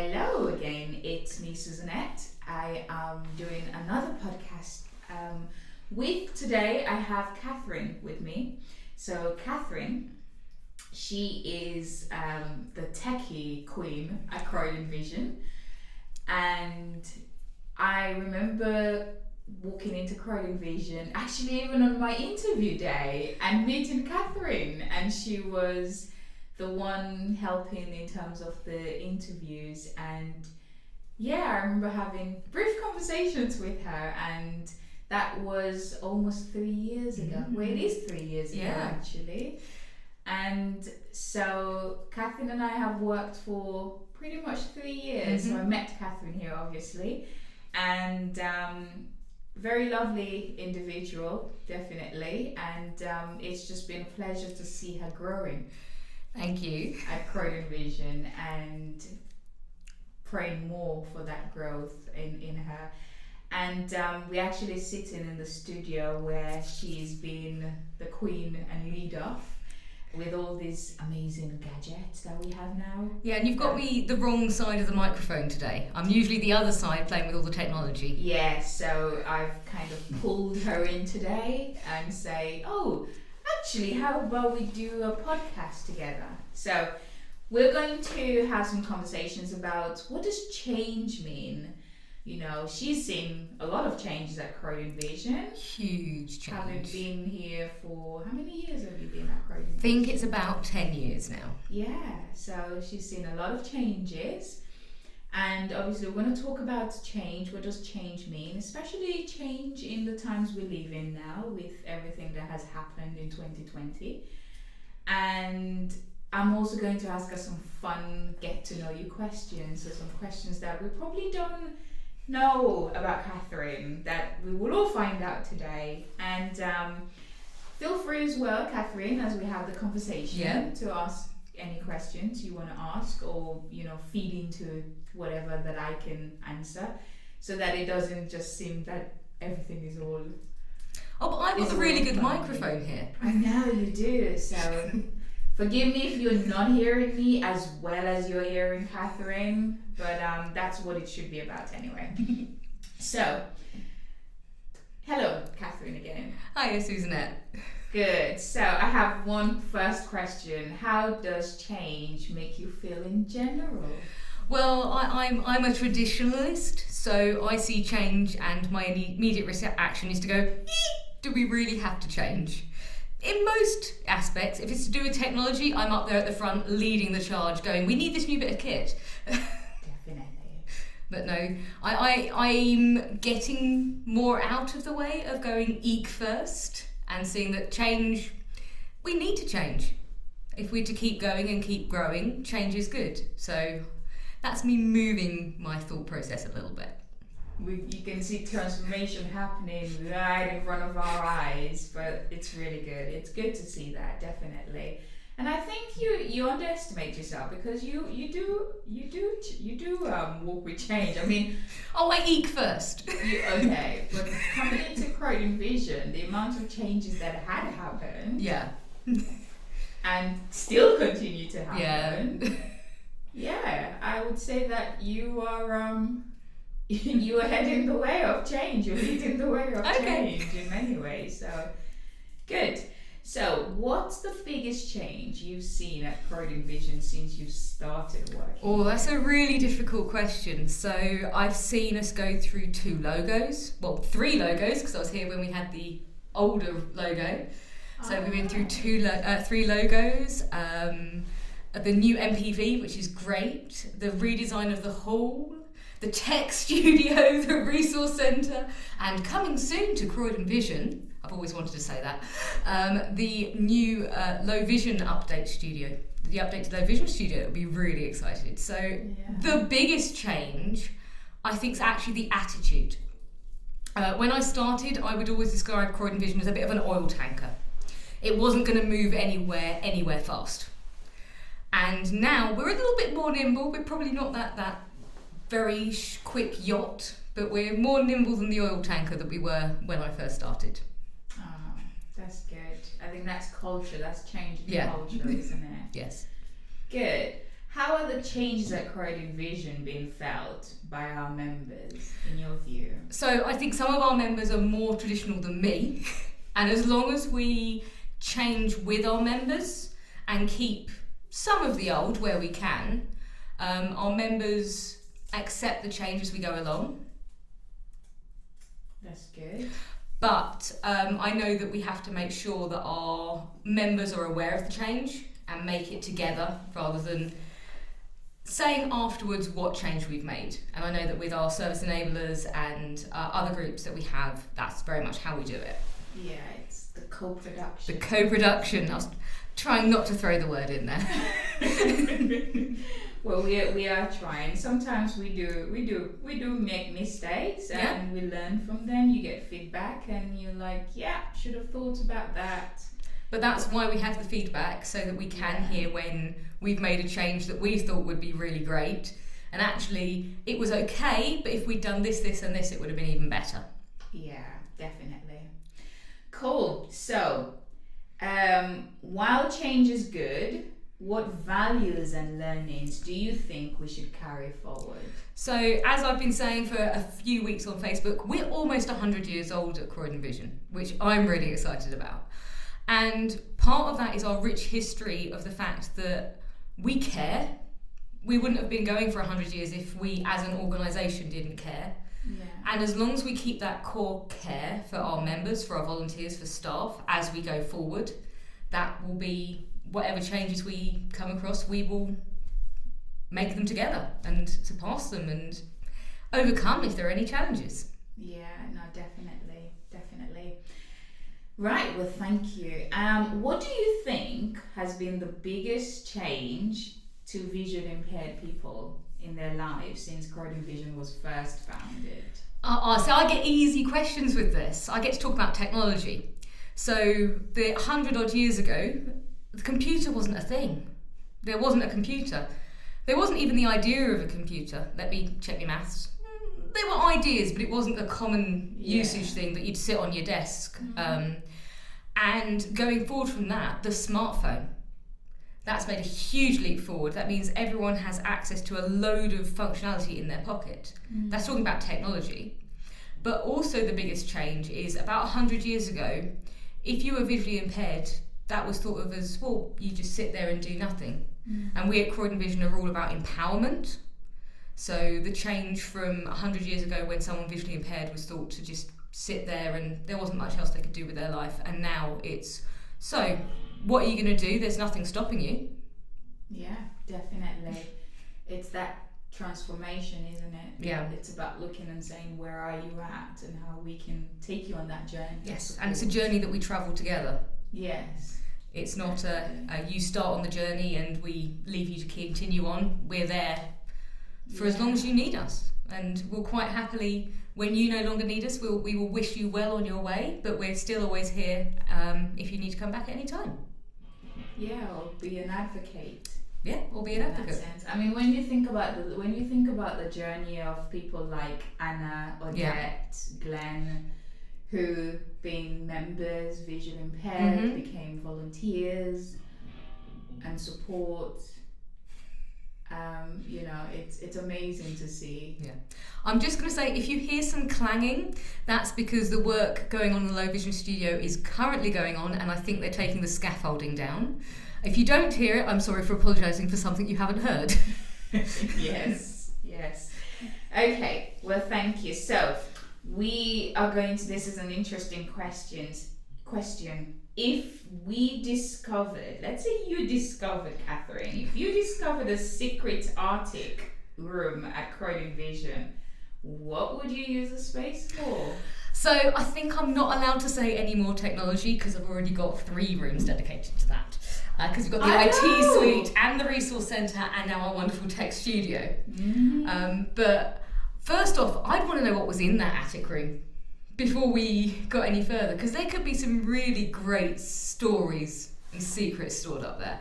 Hello again, it's me, Susanette. I am doing another podcast today I have Catherine with me. So Catherine, she is the techie queen at Croydon Vision, and I remember walking into Croydon Vision, actually even on my interview day, and meeting Catherine, and she was the one helping in terms of the interviews. And yeah, I remember having brief conversations with her, and that was almost 3 years ago. Mm-hmm. Well, it is 3 years ago actually. And so Catherine and I have worked for pretty much 3 years. Mm-hmm. So I met Catherine here, obviously, and very lovely individual, definitely. And it's just been a pleasure to see her growing. Thank you. At Croydon Vision, and praying more for that growth in her. And we actually sitting in the studio where she's been the queen and leader with all these amazing gadgets that we have now. Yeah, and you've got me the wrong side of the microphone today. I'm usually the other side playing with all the technology. Yeah, so I've kind of pulled her in today and say, actually, how about we do a podcast together? So we're going to have some conversations about what does change mean. You know, she's seen a lot of changes at Croydon Vision. Huge change. Having been here for, how many years have you been at Croydon Vision? I think it's about 10 years now. Yeah, so she's seen a lot of changes. And obviously we're going to talk about change. What does change mean? Especially change in the times we live in now, with everything that has happened in 2020. And I'm also going to ask her some fun get to know you questions, so some questions that we probably don't know about Catherine that we will all find out today. And feel free as well, Catherine, as we have the conversation, to ask any questions you want to ask, or feed into whatever that I can answer, so that it doesn't just seem that everything is all. Oh, but I've got a really good microphone here. I know you do, so forgive me if you're not hearing me as well as you're hearing Catherine, but that's what it should be about anyway. So, hello, Catherine again. Hiya, Susanette. Good. So I have one first question. How does change make you feel in general? Well, I'm a traditionalist, so I see change and my immediate reaction is to go, do we really have to change? In most aspects, if it's to do with technology, I'm up there at the front leading the charge going, we need this new bit of kit. Definitely. But no, I'm getting more out of the way of going eek first and seeing that change, we need to change. If we're to keep going and keep growing, change is good. So that's me moving my thought process a little bit. You can see transformation happening right in front of our eyes, but it's really good. It's good to see that, definitely. And I think you underestimate yourself, because you do walk with change. I mean, I eek first. Okay, but coming into Croydon Vision, the amount of changes that had happened, and still continue to happen. Yeah, I would say that you are you are heading the way of change. You're leading the way of change in many ways. So good. So, what's the biggest change you've seen at Croydon Vision since you started working? Oh, that's a really difficult question. So, I've seen us go through 2 logos. Well, 3 logos, because I was here when we had the older logo. So, we've been through 3 logos. The new MPV, which is great. The redesign of the hall. The tech studio, the resource centre. And coming soon to Croydon Vision, I've always wanted to say that, the new low vision update studio, the updated low vision studio. Will be really excited. So the biggest change, I think, is actually the attitude. When I started, I would always describe Croydon Vision as a bit of an oil tanker. It wasn't going to move anywhere fast. And now we're a little bit more nimble. We're probably not that very quick yacht, but we're more nimble than the oil tanker that we were when I first started. Oh, that's good. I think that's culture. That's changing culture, isn't it? Yes. Good. How are the changes at Croydon Vision being felt by our members, in your view? So I think some of our members are more traditional than me, and as long as we change with our members and keep some of the old where we can, our members accept the change as we go along. That's good. But I know that we have to make sure that our members are aware of the change and make it together rather than saying afterwards what change we've made. And I know that with our service enablers and other groups that we have, that's very much how we do it. Yeah, it's the co-production. The co-production. I was trying not to throw the word in there. Well, we are trying. Sometimes we do make mistakes, and we learn from them. You get feedback, and you're like, yeah, should have thought about that. But that's why we have the feedback, so that we can hear when we've made a change that we thought would be really great, and actually it was okay, but if we'd done this, this, and this, it would have been even better. Yeah, definitely. Cool. So, while change is good, what values and learnings do you think we should carry forward? So, as I've been saying for a few weeks on Facebook, we're almost 100 years old at Croydon Vision, which I'm really excited about. And part of that is our rich history of the fact that we care. We wouldn't have been going for 100 years if we as an organisation didn't care. Yeah. And as long as we keep that core care for our members, for our volunteers, for staff, as we go forward, that will be whatever changes we come across, we will make them together and surpass them and overcome if there are any challenges. Yeah, no, definitely. Right, well, thank you. What do you think has been the biggest change to visually impaired people in their lives since Croydon Vision was first founded? So I get easy questions with this. I get to talk about technology. So the 100 odd years ago, the computer wasn't a thing. There wasn't a computer. There wasn't even the idea of a computer. Let me check my maths. There were ideas, but it wasn't a common usage thing that you'd sit on your desk. And going forward from that, the smartphone. That's made a huge leap forward. That means everyone has access to a load of functionality in their pocket. That's talking about technology. But also the biggest change is about 100 years ago, if you were visually impaired, that was thought of as, well, you just sit there and do nothing. And we at Croydon Vision are all about empowerment. So the change from 100 years ago when someone visually impaired was thought to just sit there and there wasn't much else they could do with their life. And now it's, so what are you going to do? There's nothing stopping you. Yeah, definitely. It's that transformation, isn't it? Yeah. It's about looking and saying, where are you at and how we can take you on that journey. Yes, and it's a journey that we travel together. Yes. It's not you start on the journey and we leave you to continue on. We're there for as long as you need us. And we'll quite happily, when you no longer need us, we will wish you well on your way, but we're still always here if you need to come back at any time. Yeah, or be an advocate. Yeah, or be an advocate. In that sense. I mean, when you think about the journey of people like Anna, Odette, Glenn, who being members, visually impaired, became volunteers and support. It's amazing to see. Yeah. I'm just going to say, if you hear some clanging, that's because the work going on in the Low Vision Studio is currently going on, and I think they're taking the scaffolding down. If you don't hear it, I'm sorry for apologising for something you haven't heard. Yes. Okay, well, thank you. So, we are going to, this is an interesting question. If we discovered, let's say you discovered, Catherine, if you discovered a secret Arctic room at Croydon Vision, what would you use the space for? So I think I'm not allowed to say any more technology because I've already got 3 rooms dedicated to that. Because we've got the IT suite and the resource centre and now our wonderful tech studio. But first off, I'd want to know what was in that attic room before we got any further, because there could be some really great stories and secrets stored up there.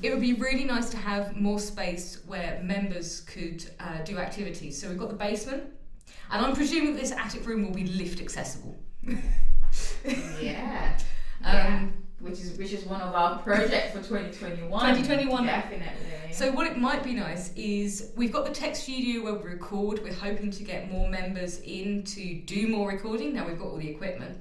It would be really nice to have more space where members could do activities. So we've got the basement, and I'm presuming that this attic room will be lift accessible. Yeah. which is one of our projects for 2021. 2021. Definitely. So what it might be nice is we've got the tech studio where we record. We're hoping to get more members in to do more recording. Now we've got all the equipment.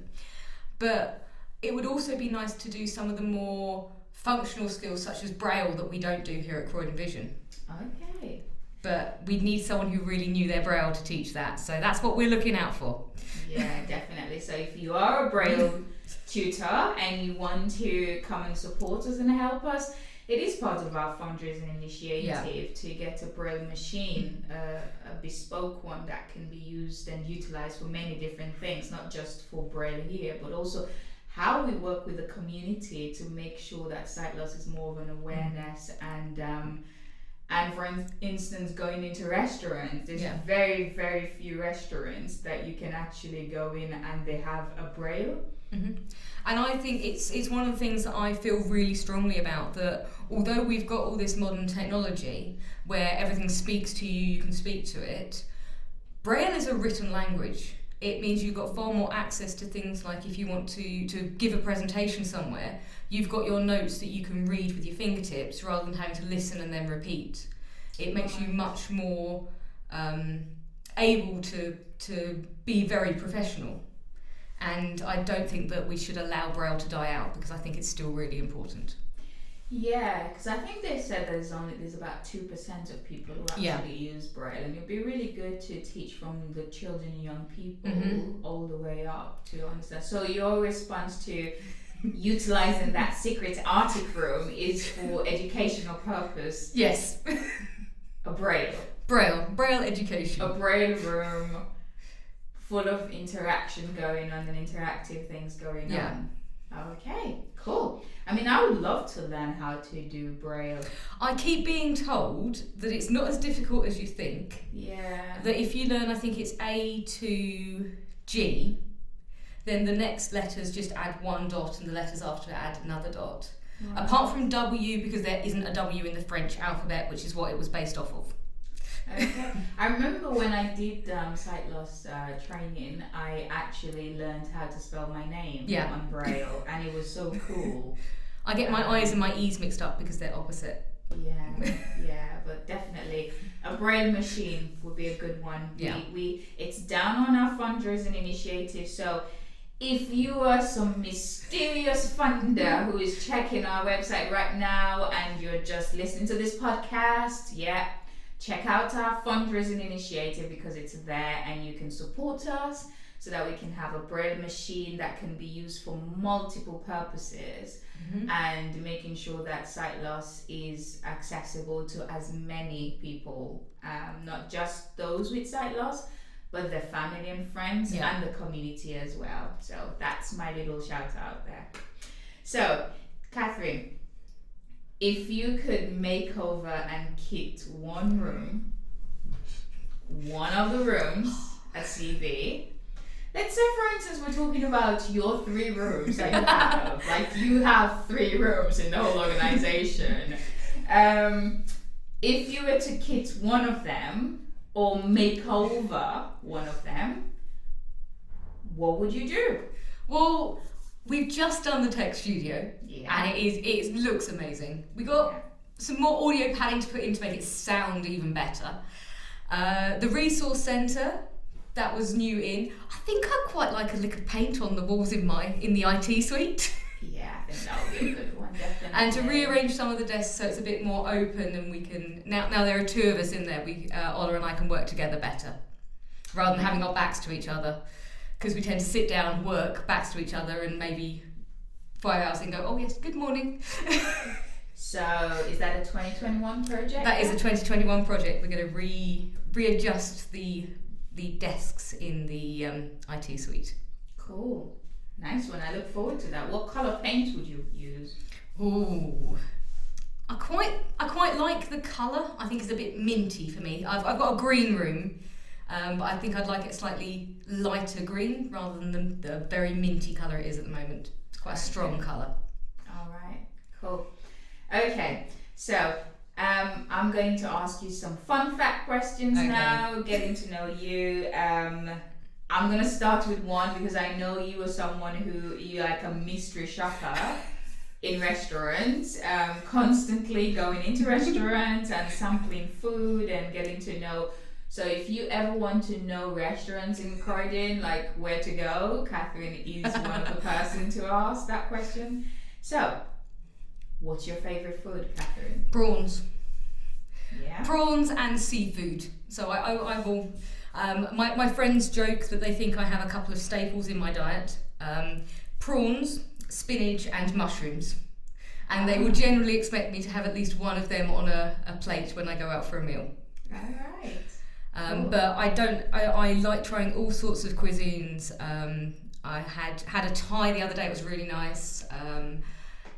But it would also be nice to do some of the more functional skills such as Braille that we don't do here at Croydon Vision. Okay. But we need someone who really knew their Braille to teach that. So that's what we're looking out for. Yeah, definitely. So if you are a Braille tutor and you want to come and support us and help us, it is part of our fundraising initiative to get a Braille machine, a bespoke one that can be used and utilized for many different things, not just for Braille here, but also how we work with the community to make sure that sight loss is more of an awareness. And for instance, going into restaurants, there's very, very few restaurants that you can actually go in and they have a Braille. Mm-hmm. And I think it's one of the things that I feel really strongly about, that although we've got all this modern technology where everything speaks to you, you can speak to it, Braille is a written language. It means you've got far more access to things like if you want to give a presentation somewhere, you've got your notes that you can read with your fingertips rather than having to listen and then repeat. It makes you much more able to be very professional. And I don't think that we should allow Braille to die out, because I think it's still really important. Yeah, because I think they said there's about 2% of people who actually use Braille, and it'd be really good to teach from the children and young people all the way up to understand. So your response to utilizing that secret Arctic room is for educational purpose? Yes. A Braille education. A Braille room full of interaction going on and interactive things going on. Okay, cool. I mean, I would love to learn how to do Braille. I keep being told that it's not as difficult as you think. Yeah. That if you learn, I think it's A to G, then the next letters just add one dot and the letters after it add another dot. Wow. Apart from W, because there isn't a W in the French alphabet, which is what it was based off of. Okay. I remember when I did sight loss training, I actually learned how to spell my name on Braille, and it was so cool. I get my I's and my E's mixed up because they're opposite. Yeah, but definitely a Braille machine would be a good one. Yeah. It's down on our fundraising initiative, so if you are some mysterious funder who is checking our website right now and you're just listening to this podcast, check out our fundraising initiative, because it's there and you can support us so that we can have a Braille machine that can be used for multiple purposes, and making sure that sight loss is accessible to as many people, not just those with sight loss, but their family and friends and the community as well. So that's my little shout out there. So, Catherine, if you could make over and kit one of the rooms at CB, let's say for instance we're talking about your 3 rooms that you have, like you have 3 rooms in the whole organization. If you were to kit one of them or make over one of them, what would you do? Well, we've just done the tech studio, and it looks amazing. We got some more audio padding to put in to make it sound even better. The resource centre, that was new in. I think I quite like a lick of paint on the walls in the IT suite. Yeah, I think that would be a good one, definitely. And to rearrange some of the desks so it's a bit more open, and we can now there are 2 of us in there. Ola and I can work together better, rather than having our backs to each other, because we tend to sit down, work backs to each other, and maybe 5 hours and go, oh yes, good morning. So is that a 2021 project? That is a 2021 project. We're going to readjust the desks in the IT suite. Cool. Nice one. I look forward to that. What colour paint would you use? Ooh, I quite like the colour. I think it's a bit minty for me. I've got a green room, but I think I'd like it slightly lighter green rather than the very minty colour it is at the moment. It's quite a strong colour. All right, cool. Okay, so I'm going to ask you some fun fact questions now, getting to know you. I'm going to start with one because I know you are someone who you like a mystery shopper. in restaurants, constantly going into restaurants and sampling food and getting to know. So if you ever want to know restaurants in Croydon, like where to go, Catherine is one of the person to ask that question. So, what's your favourite food, Catherine? Prawns. Yeah. Prawns and seafood. So I will. My friends joke that they think I have a couple of staples in my diet: prawns, spinach, and mushrooms. And they will generally expect me to have at least one of them on a plate when I go out for a meal. All right. Cool. But I like trying all sorts of cuisines. I had a Thai the other day, it was really nice.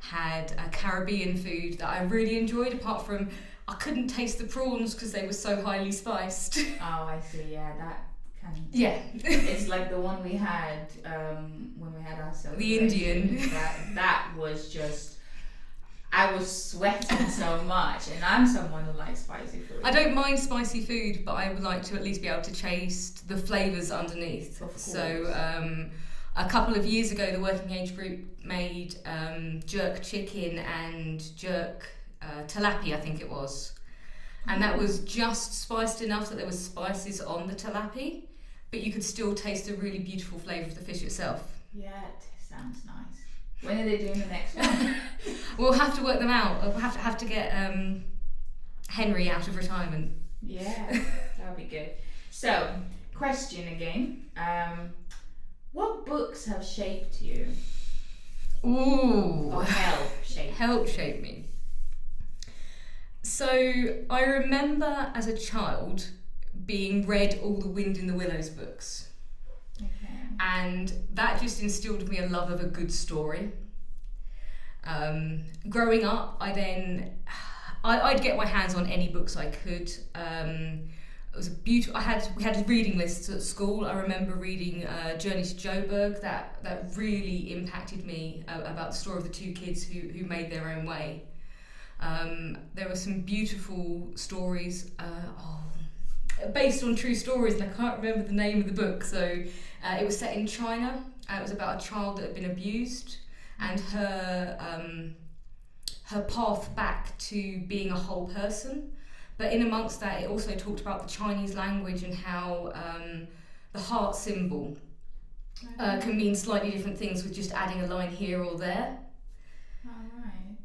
Had a Caribbean food that I really enjoyed, apart from I couldn't taste the prawns because they were so highly spiced. Oh, I see, yeah, that kind of... Yeah. It's like the one we had when we had our celebration. The Indian. That was just... I was sweating so much, and I'm someone who likes spicy food. I don't mind spicy food, but I would like to at least be able to taste the flavours underneath. Of course. So a couple of years ago, the Working Age Group made jerk chicken and jerk tilapia, I think it was. And that was just spiced enough that there was spices on the tilapia, but you could still taste the really beautiful flavour of the fish itself. Yeah, it sounds nice. When are they doing the next one? We'll have to work them out. We'll have to get Henry out of retirement. Yeah, that would be good. So, question again. What books have shaped you? Ooh. Or helped shape me. So, I remember as a child being read all the Wind in the Willows books. Okay. And that just instilled in me a love of a good story. Growing up, I'd get my hands on any books I could. It was beautiful. We had reading lists at school. I remember reading Journey to Joburg. That really impacted me about the story of the two kids who made their own way. There were some beautiful stories based on true stories, and I can't remember the name of the book. So it was set in China. It was about a child that had been abused, and her path back to being a whole person. But in amongst that, it also talked about the Chinese language and how the heart symbol can mean slightly different things with just adding a line here or there. All right.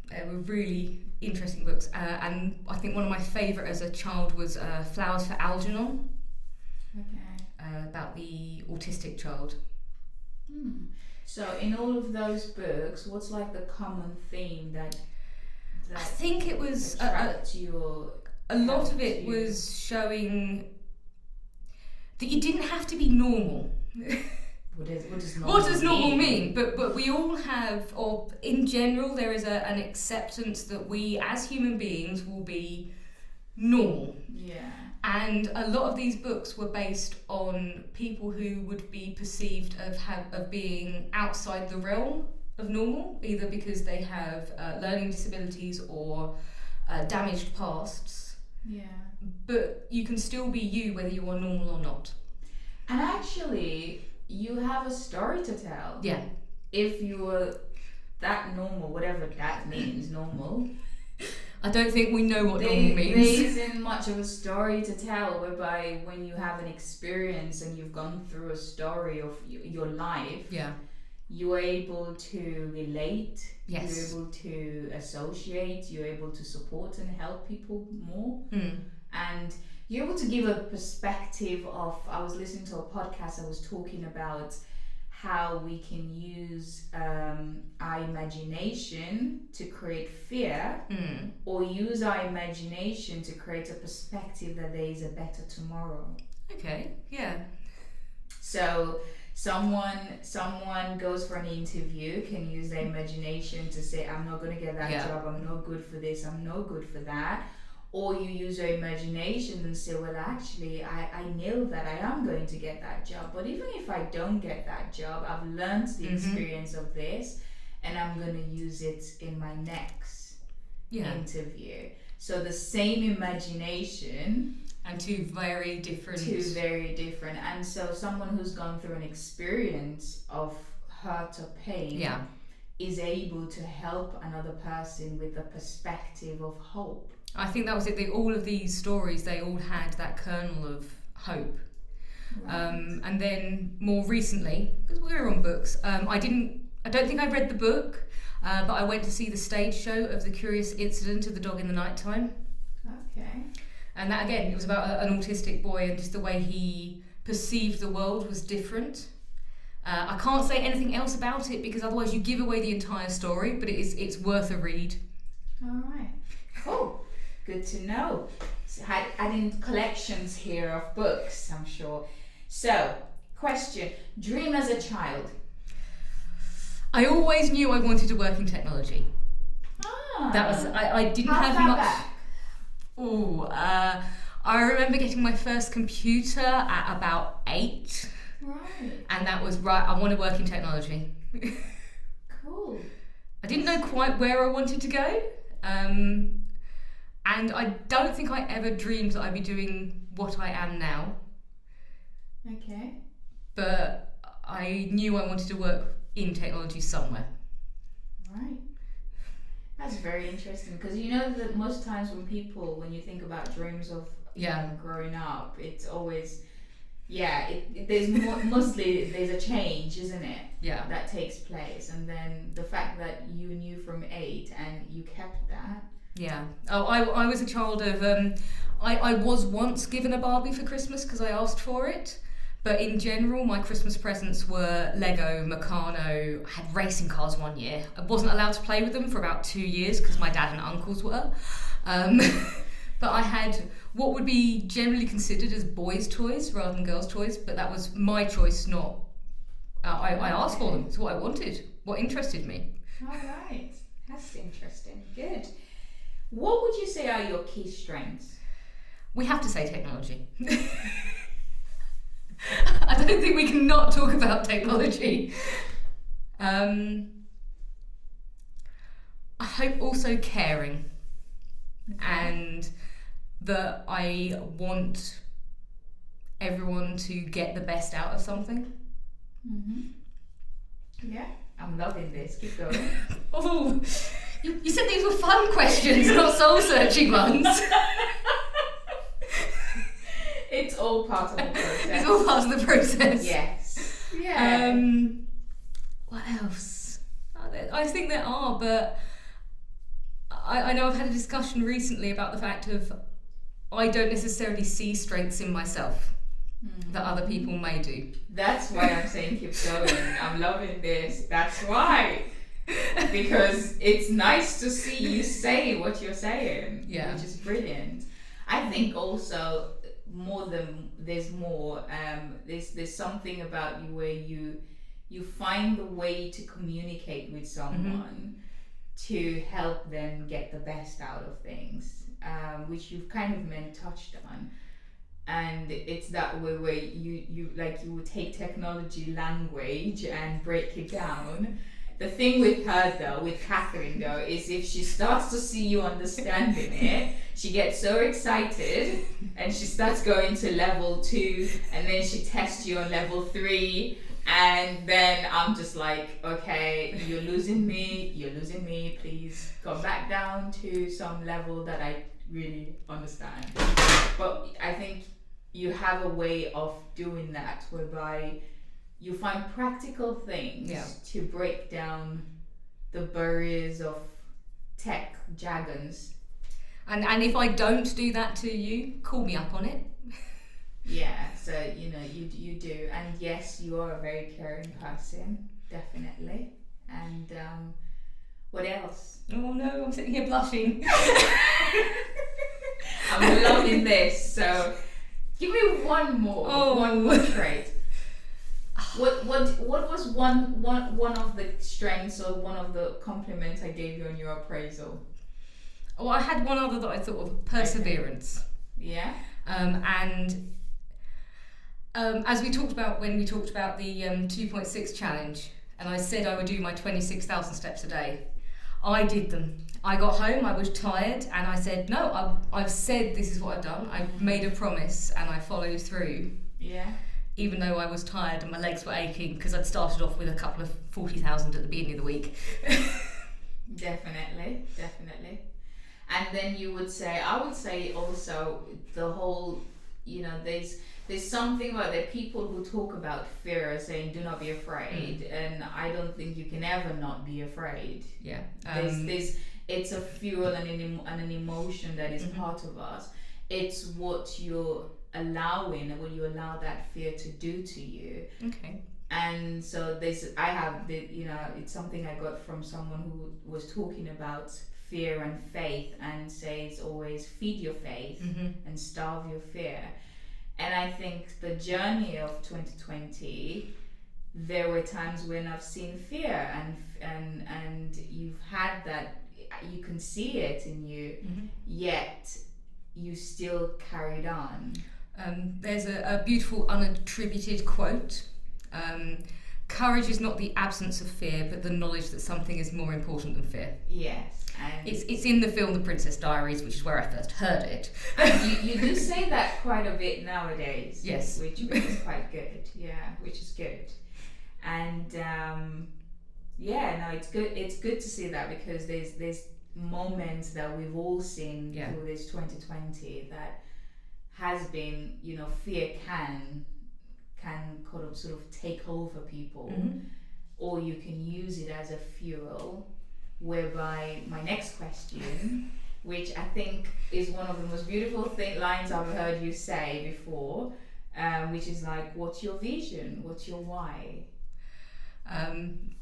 They were really interesting books. And I think one of my favourite as a child was Flowers for Algernon. Okay. About the autistic child. So in all of those books, what's like the common theme that I think it was a lot of it was showing that you didn't have to be normal. What does normal mean? But we all have, or in general, there is an acceptance that we as human beings will be normal. Yeah. And a lot of these books were based on people who would be perceived of being outside the realm of normal, either because they have learning disabilities or damaged pasts. Yeah. But you can still be you whether you are normal or not. And actually, you have a story to tell. Yeah. If you were that normal, whatever that means, normal. I don't think we know what normal means. There isn't much of a story to tell, whereby when you have an experience and you've gone through a story of your life, yeah, you're able to relate, yes, you're able to associate, you're able to support and help people more. And you're able to give a perspective of, I was listening to a podcast that was talking about how we can use our imagination to create fear, or use our imagination to create a perspective that there is a better tomorrow. Okay, yeah. So someone goes for an interview, can use their imagination to say, I'm not going to get that job, I'm not good for this, I'm no good for that. Or you use your imagination and say, well, actually, I know that I am going to get that job. But even if I don't get that job, I've learned the experience of this, and I'm going to use it in my next interview. So the same imagination. And two very different. And so someone who's gone through an experience of hurt or pain is able to help another person with the perspective of hope. I think that was it. All of these stories, they all had that kernel of hope. Right. And then more recently, because we were on books, I don't think I read the book, but I went to see the stage show of The Curious Incident of the Dog in the Nighttime. Okay. And that, again, it was about an autistic boy, and just the way he perceived the world was different. I can't say anything else about it because otherwise you give away the entire story, but it's worth a read. All right. Cool. Good to know. So, adding collections here of books, I'm sure. So, question. Dream as a child. I always knew I wanted to work in technology. That was, I didn't How have far much. back? Oh, I remember getting my first computer at about 8. Right. And that was right, I want to work in technology. Cool. I didn't know quite where I wanted to go. And I don't think I ever dreamed that I'd be doing what I am now. Okay. But I knew I wanted to work in technology somewhere. Right. That's very interesting because you know that most times when you think about dreams of growing up, it's always mostly there's a change, isn't it? Yeah. That takes place, and then the fact that you knew from 8 and you kept that. Yeah. Oh, I was a child of I was once given a Barbie for Christmas because I asked for it. But in general, my Christmas presents were Lego, Meccano. I had racing cars one year. I wasn't allowed to play with them for about 2 years because my dad and uncles were. But I had what would be generally considered as boys' toys rather than girls' toys. But that was my choice, not... I asked for them. It's what I wanted, what interested me. All right. That's interesting. Good. What would you say are your key strengths? We have to say technology. I don't think we can not talk about technology. I hope also caring, and that I want everyone to get the best out of something. Mm-hmm. Yeah, I'm loving this. Keep going. Oh, you said these were fun questions, not soul-searching ones. It's all part of the process. It's all part of the process. Yes. Yeah. What else? I think there are, but I know I've had a discussion recently about the fact of I don't necessarily see strengths in myself that other people may do. That's why I'm saying keep going. I'm loving this. That's why. Because it's nice to see you say what you're saying, which is brilliant. I think also there's something about you where you find the way to communicate with someone to help them get the best out of things, which you've kind of touched on. And it's that way where you would take technology language and break it down. The thing with Catherine though, is if she starts to see you understanding it, she gets so excited and she starts going to level 2 and then she tests you on level 3 and then I'm just like, okay, you're losing me, please go back down to some level that I really understand. But I think you have a way of doing that whereby you find practical things to break down the barriers of tech jargons. And if I don't do that to you, call me up on it. Yeah, so you do. And yes, you are a very caring person, definitely. And what else? Oh no, I'm sitting here blushing. I'm loving this. So give me one more trait. What was one of the strengths or one of the compliments I gave you on your appraisal? Well, I had one other that I thought of, perseverance. Yeah. As we talked about when we talked about the 2.6 challenge, and I said I would do my 26,000 steps a day. I did them. I got home, I was tired, and I said, no, I've said this is what I've done. I've made a promise, and I followed through. Yeah. even though I was tired and my legs were aching because I'd started off with a couple of 40,000 at the beginning of the week. Definitely. And then I would say also the whole, there's something about the people who talk about fear saying, do not be afraid. And I don't think you can ever not be afraid. Yeah. It's a fuel and an emotion that is part of us. It's what you're allowing and what you allow that fear to do to you. Okay. And so it's something I got from someone who was talking about fear and faith and says always feed your faith and starve your fear. And I think the journey of 2020, there were times when I've seen fear and you've had that, you can see it in you, yet you still carried on. There's a beautiful unattributed quote. Courage is not the absence of fear, but the knowledge that something is more important than fear. Yes. And it's in the film The Princess Diaries, which is where I first heard it. And you do say that quite a bit nowadays. Yes. Which is quite good. Yeah, which is good. And it's good. It's good to see that because there's moments that we've all seen through this 2020 that has been, fear can kind of sort of take over people, or you can use it as a fuel. Whereby my next question, which I think is one of the most beautiful lines I've heard you say before, which is like, what's your vision? What's your why?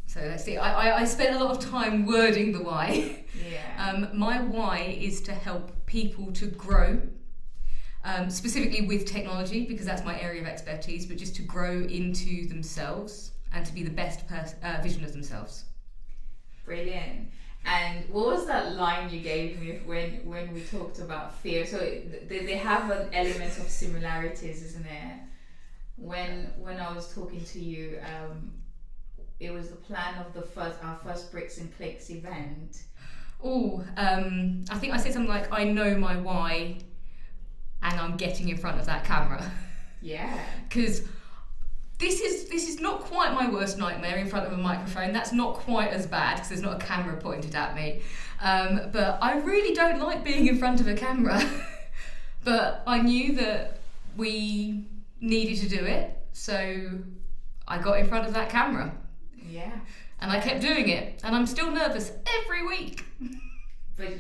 So let's see. I spent a lot of time wording the why. Yeah. My why is to help people to grow. Specifically with technology, because that's my area of expertise, but just to grow into themselves and to be the best vision of themselves. Brilliant. And what was that line you gave me when we talked about fear? So they have an element of similarities, isn't it? When I was talking to you, it was the plan of our first Bricks and Clicks event. I think I said something like, I know my why, and I'm getting in front of that camera. Yeah. Because this is not quite my worst nightmare in front of a microphone. That's not quite as bad because there's not a camera pointed at me. But I really don't like being in front of a camera. But I knew that we needed to do it, so I got in front of that camera. Yeah. And I kept doing it, and I'm still nervous every week. But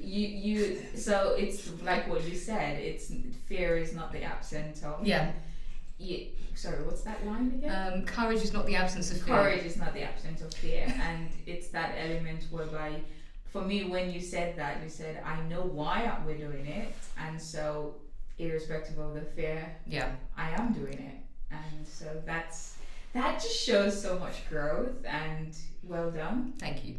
you so it's like what you said, it's fear is not the absence of. Yeah. Sorry, what's that line again? Courage is not the absence of fear. Courage is not the absence of fear. And it's that element whereby, for me, when you said that, you said, I know why we're doing it, and so irrespective of the fear, I am doing it. And so that just shows so much growth, and well done. Thank you.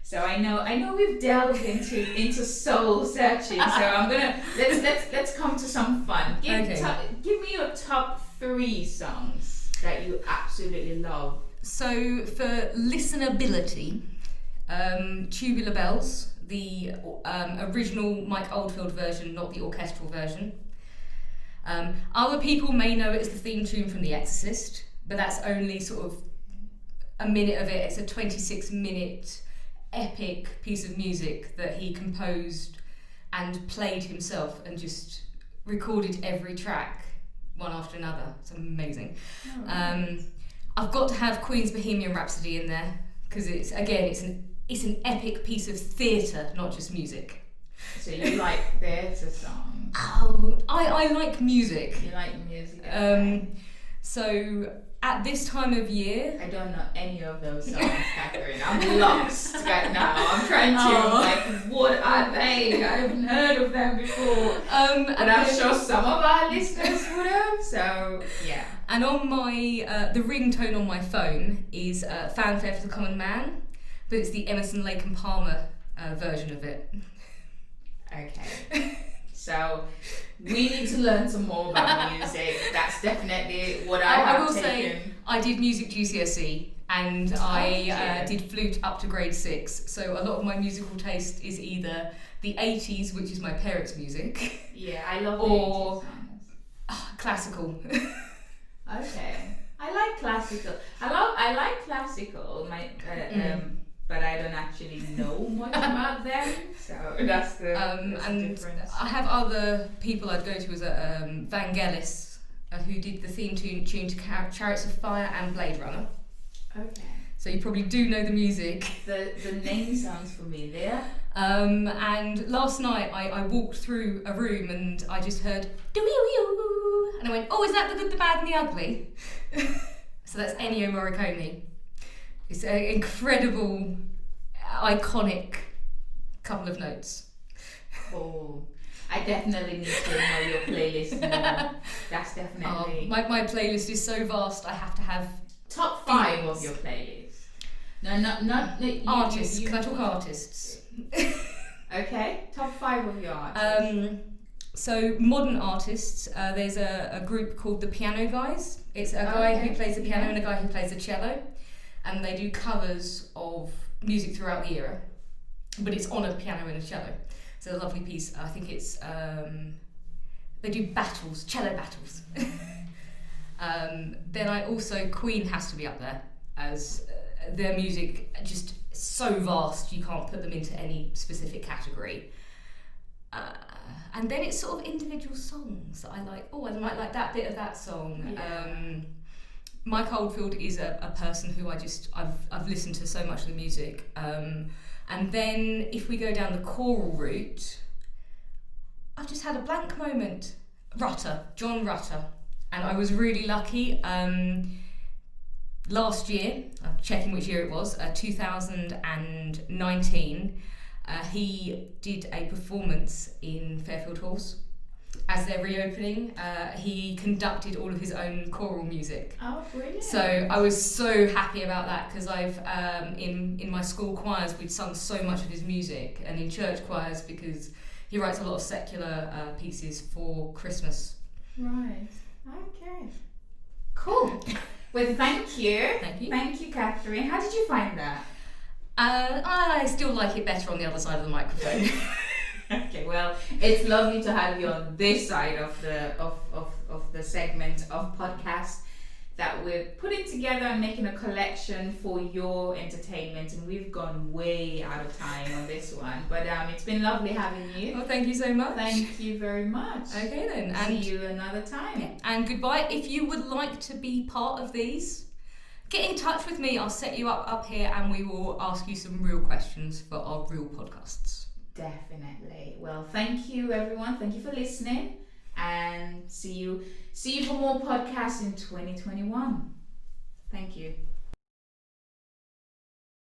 So I know we've delved into soul searching. So I'm gonna let's come to some fun. Give me your top 3 songs that you absolutely love. So for listenability, Tubular Bells, the original Mike Oldfield version, not the orchestral version. Other people may know it as the theme tune from The Exorcist, but that's only sort of a minute of it. It's a 26-minute epic piece of music that he composed and played himself and just recorded every track one after another. It's amazing. I've got to have Queen's Bohemian Rhapsody in there because it's an epic piece of theatre, not just music. So you like theatre songs? Oh, I like music. You like music. Okay. So at this time of year, I don't know any of those songs, Catherine. I'm lost right now. I'm trying to what are they? I haven't heard of them before. And I'm sure some of our listeners would have. So yeah. And on my the ringtone on my phone is Fanfare for the Common Man, but it's the Emerson, Lake and Palmer version of it. Okay. So we need to learn some more about music. That's definitely what I will say. I did music GCSE and I did flute up to grade 6. So a lot of my musical taste is either the 80s, which is my parents' music. Yeah, I love or Classical. Okay. I like classical. I like classical. But I don't actually know much about them. So that's the difference. I have other people I'd go to as Vangelis, who did the theme tune to Chariots of Fire and Blade Runner. Okay. So you probably do know the music. The name sounds familiar. And last night I walked through a room and I just heard doo-yoo-yoo, and I went, oh, is that the Good, the Bad and the Ugly? So that's Ennio Morricone. It's an incredible, iconic couple of notes. Oh, I definitely need to know your playlist more. That's definitely... My playlist is so vast, I have to have... Top 5 of your playlist. No, not artists. Can I talk artists? Okay, top 5 of your artists. So modern artists, there's a group called the Piano Guys. It's a guy who plays the piano and a guy who plays the cello, and they do covers of music throughout the era, but it's on a piano and a cello. It's a lovely piece. I think it's they do battles, cello battles. Then I also, Queen has to be up there, as their music just so vast you can't put them into any specific category. And then it's sort of individual songs that I like. Oh, I might like that bit of that song. Yeah. Mike Oldfield is a person who I've listened to so much of the music. And then if we go down the choral route, I've just had a blank moment. John Rutter. And I was really lucky. Last year, I'm checking which year it was, 2019, he did a performance in Fairfield Halls as they're reopening. He conducted all of his own choral music. Oh, brilliant. So I was so happy about that, because I've in my school choirs we'd sung so much of his music, and in church choirs because he writes a lot of secular pieces for Christmas. Right. Okay. Cool. Well, thank you. Thank you. Thank you, Catherine. How did you find that? I still like it better on the other side of the microphone. Okay, well, it's lovely to have you on this side of the segment of podcast that we're putting together and making a collection for your entertainment, and we've gone way out of time on this one, but it's been lovely having you. Well, thank you so much. Thank you very much. Okay then, and see you another time. Yeah. And goodbye. If you would like to be part of these, get in touch with me. I'll set you up here, and we will ask you some real questions for our real podcasts. Definitely. Well, thank you everyone. Thank you for listening, and see you for more podcasts in 2021. Thank you.